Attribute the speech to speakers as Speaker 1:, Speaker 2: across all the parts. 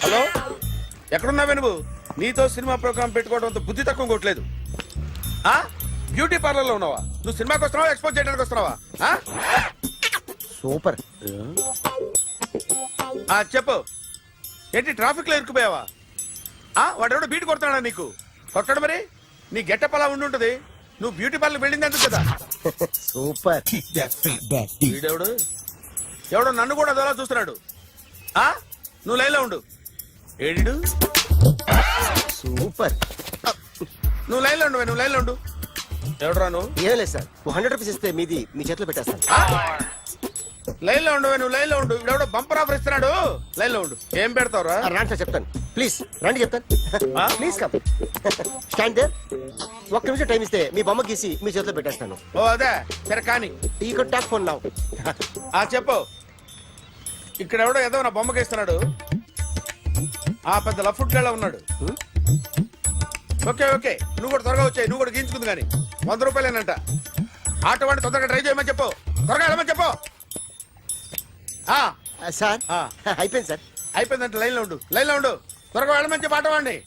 Speaker 1: Hello, ఎక్కడున్నావే నువ్వు? నీతో cinema programme పెట్టుకోవడంతో బుద్ధి తక్కువ కొట్టలేదు. బ్యూటీ పార్లర్ లో ఉన్నావా? నువ్వు సినిమాకి వస్తున్నావా, ఎక్స్పోజ్ చేయడానికి వస్తున్నావా?
Speaker 2: సూపర్.
Speaker 1: చెప్పు, ఏంటి ట్రాఫిక్ లో ఇరుక్కుపోయావా? వాడెవడో బీట్ కొడతాడా నీకు? కొట్టడు మరి. నీ గెట్టప్ అలా ఉండుంటది. నువ్వు బ్యూటీ పార్లర్ వెళ్ళింది ఎందుకు కదా?
Speaker 2: సూపర్.
Speaker 1: వీడెవడు? ఎవడో నన్ను కూడా అదోలా చూస్తున్నాడు. నువ్వు లైన్లో ఉండు. ఏడు
Speaker 2: సూపర్.
Speaker 1: నువ్వు లైన్లో ఉండు, నువ్వు లైన్లో ఉండు. ఎవడరా నువ్వు?
Speaker 2: ఏం లేదు సార్, 100 రూపీస్ ఇస్తే మీది మీ చేతిలో పెట్టేస్తాను.
Speaker 1: లైన్లో ఉండు, నువ్వు లైన్లో ఉండు. ఇవిడెవడో బంపర్ ఆఫర్ ఇస్తున్నాడు. లైన్లో ఉండు. ఏం పెడతావురా?
Speaker 2: రాండి సార్, చెప్తాను. ప్లీజ్ రండి, చెప్తాను. Please come. Stand there. ఒక్క నిమిషం టైం ఇస్తే మీ బొమ్మ గీసి మీ చేతిలో పెట్టేస్తాను.
Speaker 1: ఓ అదే సరే కానీ.
Speaker 2: ఈ కుడ్ టాక్ ఫోన్ నౌ.
Speaker 1: చెప్పు. ఇక్కడ ఎవడో ఏదో నా బొమ్మకి ఇస్తున్నాడు. పెద్ద లఫుట్ గళ్ళ ఉన్నాడు. ఓకే ఓకే, నువ్వు కూడా త్వరగా వచ్చాయి. నువ్వు కూడా గీంచుకుంది కానీ 100 రూపాయలేనంట. ఆటో వాడిని తొందరగా ట్రై చేయమని చెప్పు. త్వరగా వెళ్ళమని చెప్పు.
Speaker 2: సార్ అయిపోయింది సార్.
Speaker 1: అయిపోయిందంటే లైన్లో ఉండు, లైన్లో ఉండు. త్వరగా వెళ్ళమని చెప్పు ఆటో వాడిని.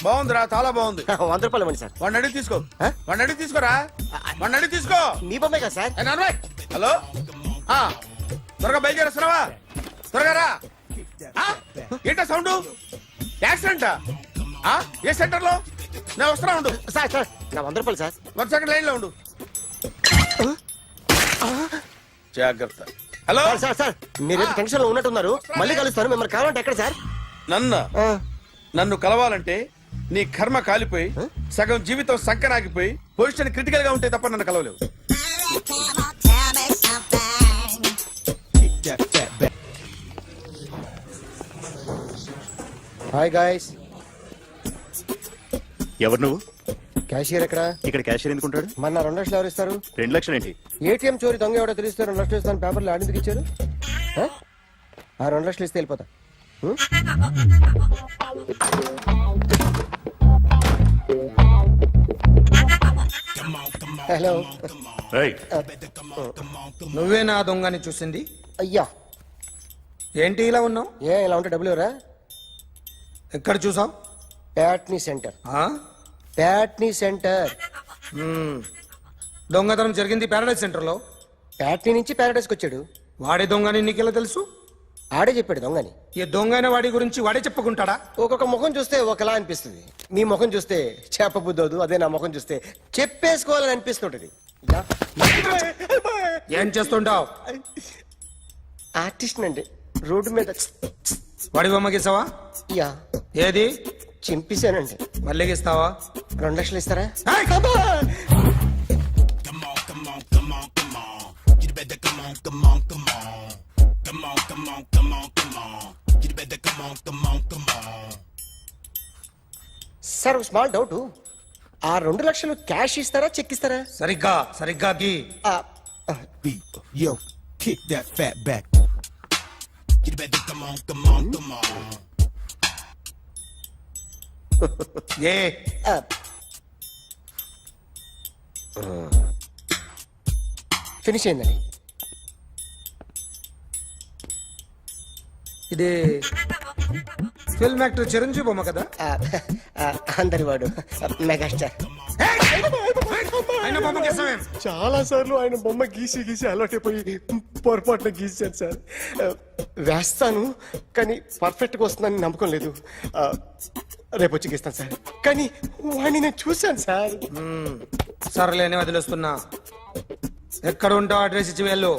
Speaker 1: బాగుందిరా, చాలా బాగుంది.
Speaker 2: 100 రూపాయలు ఇవ్వండి సార్.
Speaker 1: వాడిని అడిగి తీసుకో. వాడిని అడిగి తీసుకోరా. వాడిని అడిగి తీసుకో.
Speaker 2: మీ బొమ్మే కదా సార్.
Speaker 1: హలో, త్వరగా బయలుదేరేస్తున్నావా? త్వరగా రా. ఏంటా సౌండ్? యాక్సిడెంటా? ఏ సెంటర్ లో? నేను వస్తున్నా ఉండు.
Speaker 2: సార్ సార్ నా 100 రూపాయలు సార్.
Speaker 1: 1 సెకండ్ లైన్ లో ఉండు. జాగ్రత్త. హలో
Speaker 2: సార్ సార్, మీరు టెన్షన్ లో ఉన్నట్టున్నారు. మళ్ళీ కలుస్తాను. మిమ్మల్ని కావాలంటే ఎక్కడ సార్?
Speaker 1: నన్ను కలవాలంటే నీ కర్మ కాలిపోయి సగం జీవితం సంకనాగిపోయి పొజిషన్ క్రిటికల్ గా ఉంటే తప్ప నన్ను కలవలేవు.
Speaker 2: Hi guys.
Speaker 3: ఎవరు నువ్వు?
Speaker 2: క్యాషియర్ ఎక్కడ?
Speaker 3: ఇక్కడ క్యాషియర్ ఎందుకుంటాడు?
Speaker 2: మన 2 లక్షలు ఎవరు ఇస్తారు?
Speaker 3: 2 లక్షలు ఏంటి?
Speaker 2: ఏటీఎం చోరీ దొంగ ఎవడో తెలిస్తే 2 లక్షలు ఇస్తాను పేపర్లు ఆడిందుకు ఇచ్చారు. 2 లక్షలు ఇస్తే వెళ్ళిపోతా. హలో.
Speaker 4: నువ్వే నా దొంగని చూసింది?
Speaker 2: అయ్యా
Speaker 4: ఏంటి ఇలా ఉన్నావు?
Speaker 2: ఇలా ఉంటే డబ్బులు ఎవరా?
Speaker 4: ఎక్కడ చూసావు?
Speaker 2: ప్యాట్నీ సెంటర్. ప్యాట్నీ సెంటర్.
Speaker 4: దొంగతనం జరిగింది ప్యారడైజ్ సెంటర్ లో.
Speaker 2: ప్యాట్నీ నుంచి ప్యారడైజ్కి వచ్చాడు.
Speaker 4: వాడే దొంగని నీకెలా తెలుసు?
Speaker 2: ఆడే చెప్పాడు దొంగని.
Speaker 4: ఈ దొంగైన వాడి గురించి వాడే చెప్పుకుంటాడా?
Speaker 2: ఒక్కొక్క ముఖం చూస్తే ఒకలా అనిపిస్తుంది. మీ ముఖం చూస్తే చెప్పబుద్దోదు. అదే నా ముఖం చూస్తే చెప్పేసుకోవాలని అనిపిస్తుంటది.
Speaker 4: ఏం చేస్తుంటావు?
Speaker 2: ఆర్టిస్ట్ అండి. రోడ్డు మీద
Speaker 4: వాడి బొమ్మ గీసావా?
Speaker 2: యా.
Speaker 4: ఏది?
Speaker 2: చింపేశానండి.
Speaker 4: మళ్ళీ గీస్తావా?
Speaker 2: 2 లక్షలు ఇస్తారా? Sir small doubt. 2 లక్షలు క్యాష్ ఇస్తారా, చెక్ ఇస్తారా?
Speaker 4: సరిగ్గా గీ.
Speaker 5: Yo, kick that fat back. You better come on.
Speaker 4: A
Speaker 2: finish అయిందండి.
Speaker 4: ఇది ఫిల్మ్ యాక్టర్ చిరంజీవి బొమ్మ కదా?
Speaker 2: అందరి వాడు మెగాస్టార్.
Speaker 4: ఆయన బొమ్మ గీసావేం?
Speaker 2: చాలా సార్లు ఆయన బొమ్మ గీసి అలవాటైపోయి పొరపాటున గీసాను సార్. వేస్తాను కానీ పర్ఫెక్ట్ గా వస్తుందని నమ్మకం లేదు. రేపు వచ్చి గీస్తాను సార్. కానీ వాడిని నేను చూశాను సార్.
Speaker 4: సర్లేని వదిలేస్తున్నా. ఎక్కడ ఉంటావు అడ్రస్ ఇచ్చి వెళ్ళు.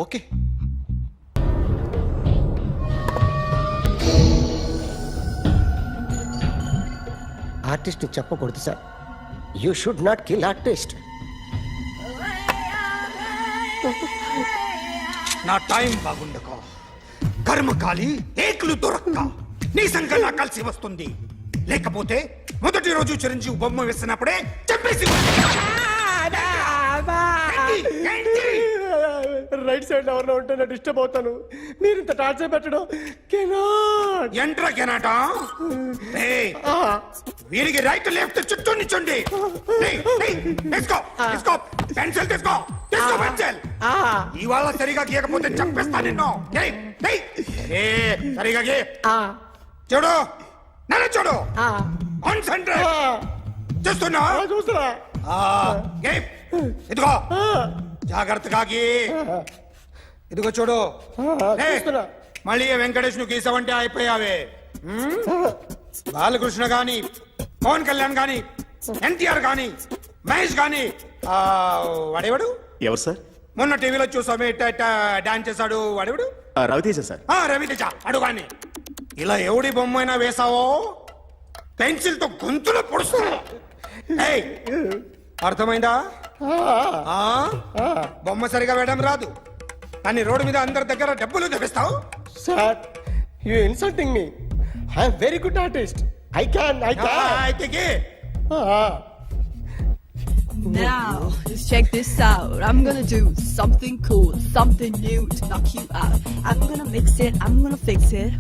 Speaker 2: ఓకే. ఆర్టిస్ట్ చెప్పకూడదు sir. You should not kill artist.
Speaker 4: నా టైం బాగుండక కర్మకాలి ఏకులు దొరక్క నీ సంకల్లా కలిసి వస్తుంది. లేకపోతే మొదటి రోజు చిరంజీవి బొమ్మ వేసినప్పుడే చెప్పేసి
Speaker 2: రైట్ సైడ్ ఎవరిలో ఉంటే నేను డిస్టర్బ్ అవుతాను. మీరు ఇంత టార్చర్ పెట్టడం
Speaker 4: ఎంట్రా కెనాట. వీరికి రైట్ లెఫ్ట్ చుట్టూ నిచ్చండి. తీసుకో పెన్సిల్ తీసుకో పెన్సిల్. ఇవాళ సరిగా గీయకపోతే చంపేస్తా నిన్ను. సరిగా గీ. చూడు నన్ను చూడు. కాన్సంట్రేట్ చూస్తున్నా.
Speaker 2: చూస్తున్నా.
Speaker 4: ఇదిగో జాగ్రత్తగా గీ. ఇదిగో చూడు.
Speaker 2: చూస్తున్నా.
Speaker 4: మళ్ళీ వెంకటేష్ ను గీసావంటే అయిపోయావే. బాలకృష్ణ గాని, పవన్ కళ్యాణ్ గాని, ఎన్టీఆర్ గాని, మహేష్ గాని, వాడేవాడు
Speaker 3: ఎవరు సార్?
Speaker 4: మొన్న టీవీలో చూసామే డాన్స్ చేశాడు వాడేవాడు.
Speaker 3: రవితేజ సార్.
Speaker 4: రవితేజ అడుగాని. ఇలా ఎవడి బొమ్మ అయినా వేసావో పెన్సిల్ తో గొంతులో పొడుస్తా. అర్థమైందా? బొమ్మ సరిగా వేయడం రాదు కానీ రోడ్డు మీద అందరి దగ్గర డబ్బులు తెప్పిస్తావు.
Speaker 2: Sir you insulting me. I'm very good artist. I can.
Speaker 4: అయితే గీ.
Speaker 6: Now, just check this out. I'm gonna do something cool, something new to knock you out. I'm gonna mix it, I'm gonna fix it.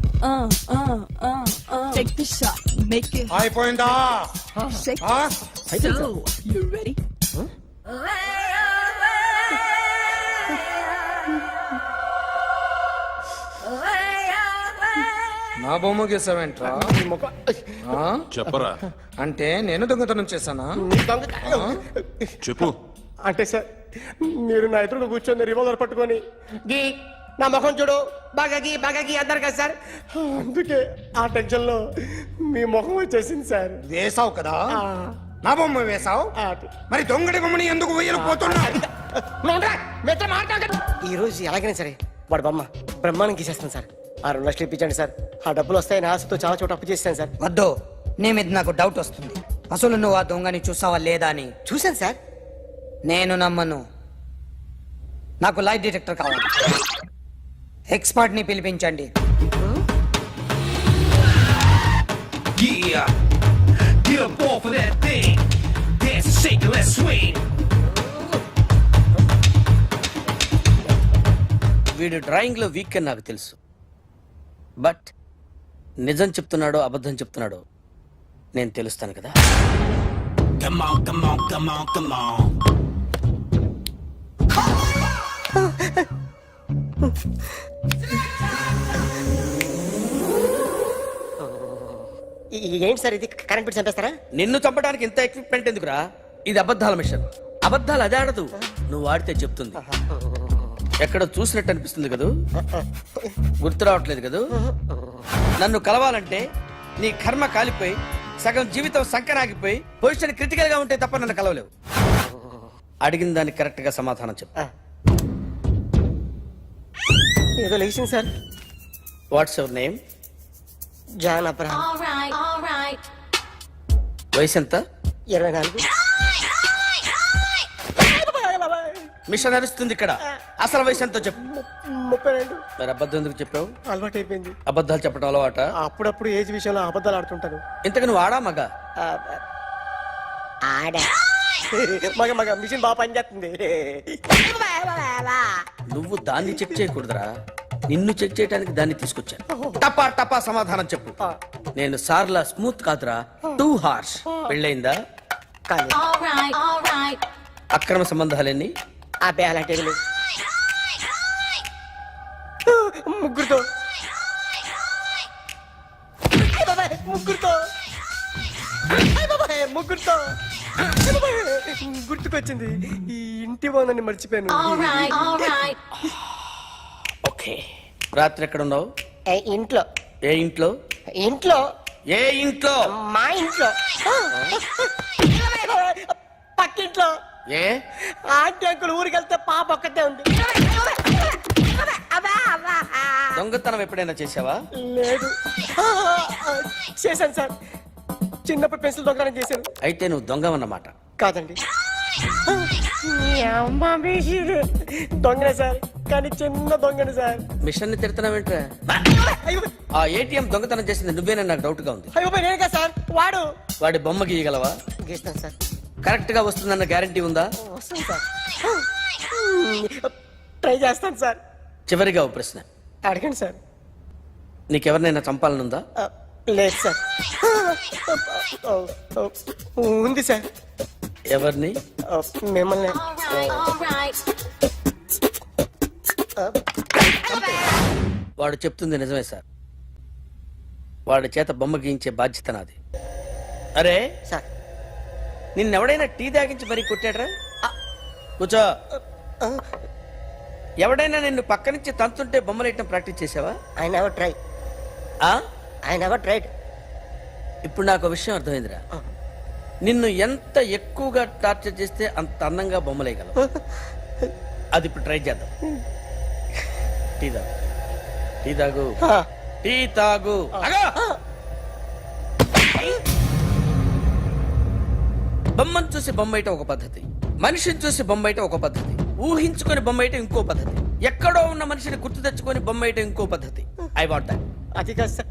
Speaker 6: Take the shot, make it
Speaker 4: అయిపోయిందా?
Speaker 6: shake. So, you ready?
Speaker 4: నా బొమ్మ గీసావేంట్రా?
Speaker 3: చెప్పరా.
Speaker 4: అంటే నేను దొంగతనం చేశానా?
Speaker 3: చెప్పు.
Speaker 2: అంటే సార్ మీరు నా ఎదురు కూర్చొని రివాల్వర్ పట్టుకొని గీ నా ముఖం చూడు బాగా గీ అన్నారు కదా సార్. అందుకే ఆ టెన్షన్ లో మీ ముఖం వచ్చేసింది సార్.
Speaker 4: వేసావు కదా, నా బొమ్మ వేసావు. మరి దొంగడి బొమ్మని ఎందుకు వేయలేకపోతున్నా?
Speaker 2: ఈ రోజు ఎలాగైనా సరే వాడు బొమ్మ బ్రహ్మాండం గీసేస్తాను సార్. ఆ 2 లక్షలు ఇప్పించండి సార్. ఆ డబ్బులు వస్తాయని ఆశతో చాలా చోట అప్పు చేస్తాను సార్.
Speaker 7: వద్దు, నీ మీద నాకు డౌట్ వస్తుంది. అసలు నువ్వు ఆ దొంగని చూసావా లేదా అని.
Speaker 2: చూశాను సార్.
Speaker 7: నేను నమ్మను. నాకు లైట్ డిటెక్టర్ కావాలి. ఎక్స్పర్ట్ ని పిలిపించండి.
Speaker 8: Yeah, get up off of that thing. Dance and shake and let's swing.
Speaker 9: వీడు డ్రాయింగ్ లో వీక్ అని నాకు తెలుసు. బట్ నిజం చెప్తున్నాడో అబద్ధం చెప్తున్నాడో నేను తెలుస్తాను కదా.
Speaker 8: Come on, come on, come on, come on.
Speaker 2: ఏంటి సార్ ఇది? కరెంట్ బిల్ చంపేస్తారా?
Speaker 9: నిన్ను చంపడానికి ఇంత ఎక్విప్మెంట్ ఎందుకురా? ఇది అబద్ధాల మిషన్. అబద్ధాలు అదే ఆడదు, నువ్వు ఆడితే చెప్తుంది. ఎక్కడ చూసినట్టు అనిపిస్తుంది కదూ, గుర్తు రావట్లేదు కదూ. నన్ను కలవాలంటే నీ కర్మ కాలిపోయి సగం జీవితం సంకనాగిపోయి పొజిషన్ క్రిటికల్ గా ఉంటే తప్ప నన్ను కలవలేవు. అడిగిన దానికి కరెక్ట్ గా సమాధానం చెప్పు.
Speaker 2: ఏదో లేచింది sir.
Speaker 9: What's your name?
Speaker 2: John Abraham.
Speaker 9: వయసు ఎంత?
Speaker 2: 24.
Speaker 9: మిషన్ నడుస్తుంది ఇక్కడ. అసలు వయసు ఎంతో చెప్పు.
Speaker 2: 32.
Speaker 9: మరి అబద్ధం ఎందుకు చెప్పావు?
Speaker 2: అలవాటు అయిపోయింది.
Speaker 9: అబద్ధాలు చెప్పడం అలవాట?
Speaker 2: అప్పుడప్పుడు ఏజ్ విషయంలో అబద్ధాలు ఆడుతుంటాను.
Speaker 9: ఇంతకు నువ్వు ఆడా మగ?
Speaker 2: ఆడా. మగ మిషన్ బాగా పనిచేస్తుంది.
Speaker 9: నువ్వు దాన్ని చెక్ చేయకూడదురా, నిన్ను చెక్ చేయడానికి దాన్ని తీసుకొచ్చాను. టపా టపా సమాధానం చెప్పు. నేను సార్లా స్మూత్ కాదురా, టూ హార్ష్. పెళ్ళయిందా? అక్రమ సంబంధాలన్నీ?
Speaker 2: అబ్బే అలాంటి ముగ్గురుతో ముగ్గురుతో గుర్తుకొచ్చింది. ఈ ఇంటి బాగుందని మర్చిపోయాను.
Speaker 9: ఓకే. రాత్రి ఎక్కడ ఉన్నావు?
Speaker 2: ఇంట్లో.
Speaker 9: ఏ ఇంట్లో?
Speaker 2: ఇంట్లో.
Speaker 9: ఏ ఇంట్లో?
Speaker 2: మా ఇంట్లో. పక్కింట్లో.
Speaker 9: ఏ
Speaker 2: ఆంటీ అంకుల్ ఊరికి వెళ్తే పాప ఒక్కతే ఉంది.
Speaker 9: దొంగతనం ఎప్పుడైనా చేసావా?
Speaker 2: లేదు. చేశాను సార్. చిన్నప్పుడు పెన్సిల్ దొంగతనం చేశాను.
Speaker 9: అయితే నువ్వు దొంగవన్నమాట.
Speaker 2: కాదండి, దొంగనే సార్, కానీ చిన్న దొంగనే సార్.
Speaker 9: మిషన్ ని తిడుతున్నావేంట్రా? ఆ ఏటీఎం దొంగతనం చేసింది నువ్వేనని నాకు డౌట్ గా ఉంది.
Speaker 2: అయ్యో నేనే కదా సార్.
Speaker 9: వాడి బొమ్మ గీయగలవా?
Speaker 2: గీస్తాను సార్.
Speaker 9: కరెక్ట్ గా వస్తుందన్న గ్యారంటీ ఉందా?
Speaker 2: వస్తాను సార్. ట్రై చేస్తాను సార్.
Speaker 9: చివరిగా ఓ ప్రశ్న
Speaker 2: అడగండి సార్.
Speaker 9: నీకెవరినైనా చంపాలనుందా?
Speaker 2: లేదు సార్. ఉంది సార్.
Speaker 9: ఎవరిని?
Speaker 2: మిమ్మల్ని.
Speaker 9: వాడు చెప్తుంది నిజమే సార్. వాడి చేత బొమ్మ గీయించే బాధ్యత నాది. అరే
Speaker 2: సార్
Speaker 9: నిన్నెవడైనా టీ తాగించి మరీ కొట్టాడ్రా? కూర్చో. ఎవడైనా నిన్ను పక్క నుంచి తంతుంటే బొమ్మలు వేయటం ప్రాక్టీస్ చేసావా?
Speaker 2: I never try. I never tried.
Speaker 9: ఇప్పుడు నాకు విషయం అర్థమైందిరా. నిన్ను ఎంత ఎక్కువగా టార్చర్ చేస్తే అంత అందంగా బొమ్మలేయగలవు. అది ఇప్పుడు ట్రై చేద్దాం. టీ తాగు, టీ తాగు, టీ తాగు. బొమ్మను చూసి బొమ్మయటం ఒక పద్ధతి, మనిషిని చూసి బొమ్మయటం ఒక పద్ధతి, ఊహించుకొని బొమ్మయటం ఇంకో పద్ధతి, ఎక్కడో ఉన్న మనిషిని గుర్తు తెచ్చుకొని బొమ్మయటం ఇంకో పద్ధతి. I want that.
Speaker 2: అది కాదు సార్.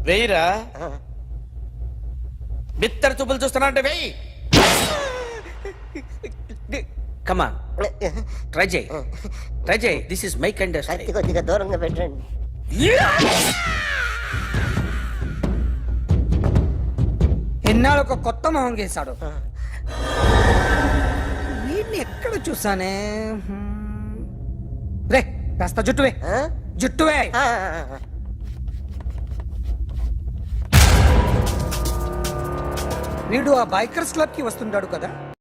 Speaker 9: వెయ్యిరా. బిత్తర చూపులు చూస్తున్నా అంటే వెయ్యి. కమాన్ ట్రై చేయి, ట్రై చేయి. This is my kind of style.
Speaker 2: కొద్దిగా దూరంగా పెట్టండి.
Speaker 7: ఎన్నాళ్ళు ఒక కొత్త మొహం గీశాడు. వీడిని ఎక్కడ చూసానే? రే కాస్త జుట్టువే, జుట్టువే. వీడు ఆ బైకర్స్ క్లబ్ కి వస్తుంటాడు కదా.